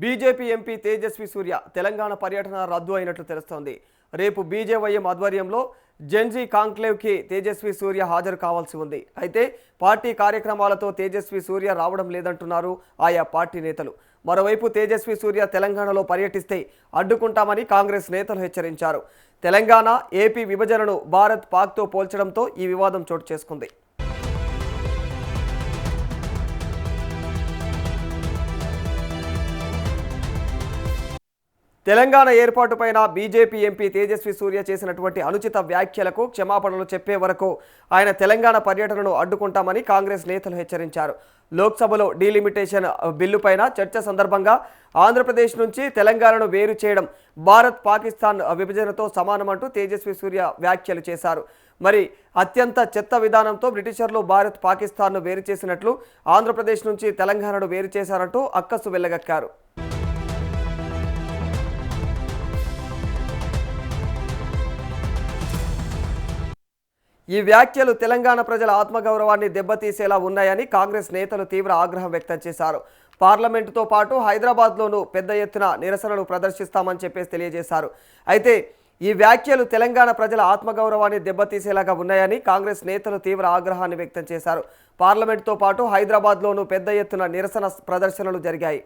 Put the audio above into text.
BJP MP Tejaswi సూర్య తెలంగాణ పర్యటన రద్దు అయినట్లు తెలుస్తోంది. రేపు బీజేవైఎం ఆధ్వర్యంలో జెన్జీ కాంక్లేవ్కి తేజస్వి సూర్య హాజరు కావాల్సి ఉంది. అయితే పార్టీ కార్యక్రమాలతో తేజస్వి సూర్య రావడం లేదంటున్నారు ఆయా పార్టీ నేతలు. మరోవైపు తేజస్వి సూర్య తెలంగాణలో పర్యటిస్తే అడ్డుకుంటామని కాంగ్రెస్ నేతలు హెచ్చరించారు. తెలంగాణ, ఏపీ విభజనను భారత్, పాక్తో పోల్చడంతో ఈ వివాదం చోటు చేసుకుంది. తెలంగాణ ఏర్పాటుపైన బీజేపీ ఎంపీ తేజస్వి సూర్య చేసినటువంటి అనుచిత వ్యాఖ్యలకు క్షమాపణలు చెప్పే వరకు ఆయన తెలంగాణ పర్యటనను అడ్డుకుంటామని కాంగ్రెస్ నేతలు హెచ్చరించారు. లోక్సభలో డీలిమిటేషన్ బిల్లుపైన చర్చ సందర్భంగా ఆంధ్రప్రదేశ్ నుంచి తెలంగాణను వేరు చేయడం భారత్, పాకిస్తాన్ విభజనతో సమానమంటూ తేజస్వి సూర్య వ్యాఖ్యలు చేశారు. మరి అత్యంత చెత్త విధానంతో బ్రిటిషర్లు భారత్, పాకిస్తాన్ను వేరు చేసినట్లు ఆంధ్రప్రదేశ్ నుంచి తెలంగాణను వేరు చేశారంటూ అక్కసు వెళ్లగక్కారు. ఈ వ్యాఖ్యలు తెలంగాణ ప్రజల ఆత్మగౌరవాన్ని దెబ్బతీసేలా ఉన్నాయని కాంగ్రెస్ నేతలు తీవ్ర ఆగ్రహం వ్యక్తం చేశారు. పార్లమెంటుతో పాటు హైదరాబాద్లోనూ పెద్ద ఎత్తున నిరసనలు ప్రదర్శిస్తామని తెలియజేశారు. అయితే ఈ వ్యాఖ్యలు తెలంగాణ ప్రజల ఆత్మగౌరవాన్ని దెబ్బతీసేలాగా ఉన్నాయని కాంగ్రెస్ నేతలు తీవ్ర ఆగ్రహాన్ని వ్యక్తం చేశారు. పార్లమెంటుతో పాటు హైదరాబాద్లోనూ పెద్ద ఎత్తున నిరసన ప్రదర్శనలు జరిగాయి.